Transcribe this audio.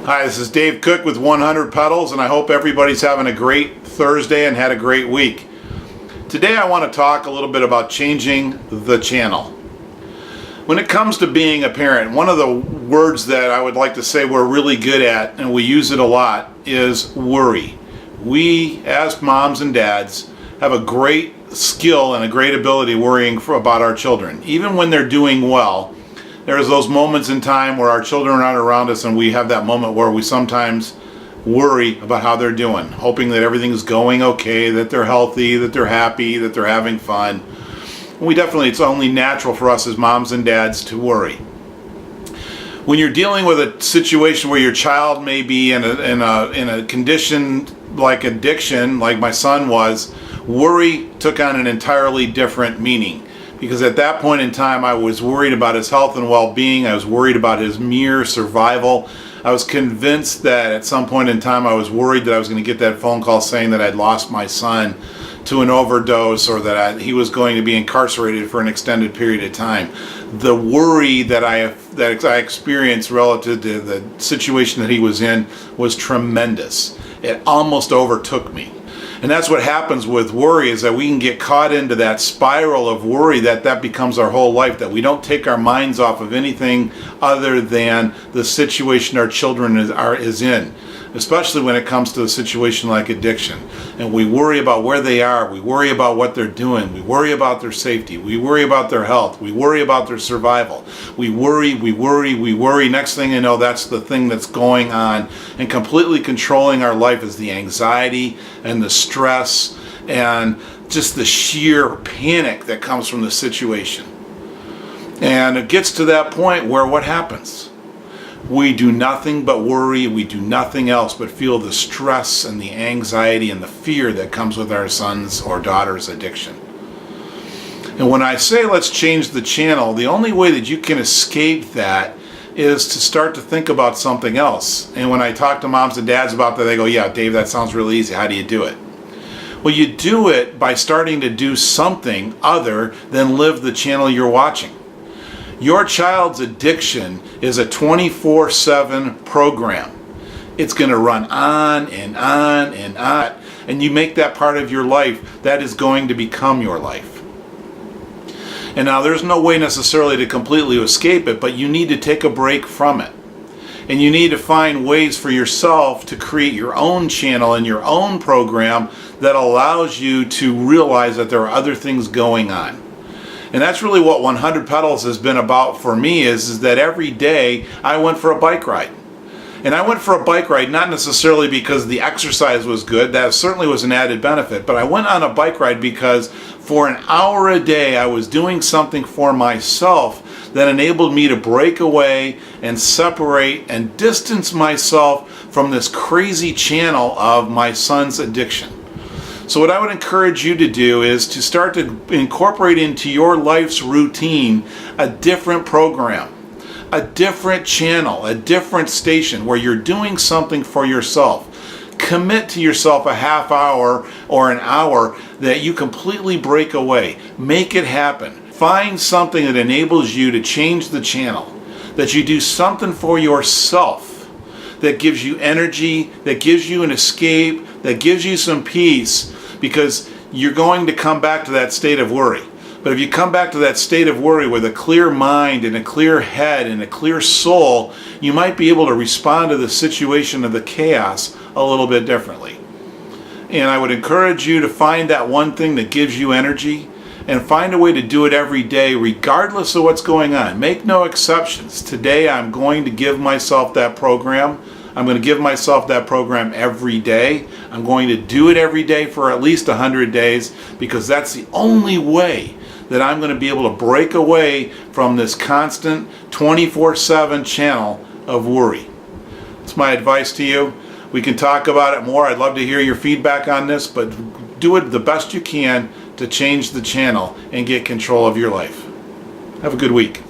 Hi, this is Dave Cook with 100 Pedals, and I hope everybody's having a great Thursday and had a great week. Today I want to talk a little bit about changing the channel. When it comes to being a parent, one of the words that I would like to say we're really good at, and we use it a lot, is worry. We, as moms and dads, have a great skill and a great ability worrying about our children. Even when they're doing well, there's those moments in time where our children are not around us and we have that moment where we sometimes worry about how they're doing, hoping that everything's going okay, that they're healthy, that they're happy, that they're having fun. It's only natural for us as moms and dads to worry. When you're dealing with a situation where your child may be in a condition like addiction, like my son was, worry took on an entirely different meaning. Because at that point in time, I was worried about his health and well-being. I was worried about his mere survival. I was convinced that at some point in time, I was worried that I was going to get that phone call saying that I'd lost my son to an overdose, or that he was going to be incarcerated for an extended period of time. The worry that I experienced relative to the situation that he was in was tremendous. It almost overtook me. And that's what happens with worry, is that we can get caught into that spiral of worry that becomes our whole life, that we don't take our minds off of anything other than the situation our children is in, especially when it comes to a situation like addiction. And we worry about where they are, we worry about what they're doing, we worry about their safety, we worry about their health, we worry about their survival. We worry. Next thing you know, that's the thing that's going on, and completely controlling our life is the anxiety and the stress and just the sheer panic that comes from the situation. And it gets to that point where what happens? We do nothing but worry. We do nothing else but feel the stress and the anxiety and the fear that comes with our son's or daughter's addiction. And when I say let's change the channel, the only way that you can escape that is to start to think about something else. And when I talk to moms and dads about that, they go, yeah, Dave, that sounds really easy. How do you do it? Well, you do it by starting to do something other than live the channel you're watching. Your child's addiction is a 24/7 program. It's going to run on and on and on. And you make that part of your life, that is going to become your life. And now there's no way necessarily to completely escape it, but you need to take a break from it. And you need to find ways for yourself to create your own channel and your own program that allows you to realize that there are other things going on. And that's really what 100 Pedals has been about for me, is that every day I went for a bike ride. And I went for a bike ride not necessarily because the exercise was good, that certainly was an added benefit, but I went on a bike ride because for an hour a day I was doing something for myself that enabled me to break away and separate and distance myself from this crazy channel of my son's addiction. So what I would encourage you to do is to start to incorporate into your life's routine a different program, a different channel, a different station where you're doing something for yourself. Commit to yourself a half hour or an hour that you completely break away. Make it happen. Find something that enables you to change the channel, that you do something for yourself that gives you energy, that gives you an escape, that gives you some peace, because you're going to come back to that state of worry. But if you come back to that state of worry with a clear mind and a clear head and a clear soul, you might be able to respond to the situation of the chaos a little bit differently. And I would encourage you to find that one thing that gives you energy and find a way to do it every day regardless of what's going on. Make no exceptions. Today I'm going to give myself that program. I'm going to give myself that program every day. I'm going to do it every day for at least 100 days, because that's the only way that I'm going to be able to break away from this constant 24/7 channel of worry. It's my advice to you. We can talk about it more. I'd love to hear your feedback on this, but do it the best you can to change the channel and get control of your life. Have a good week.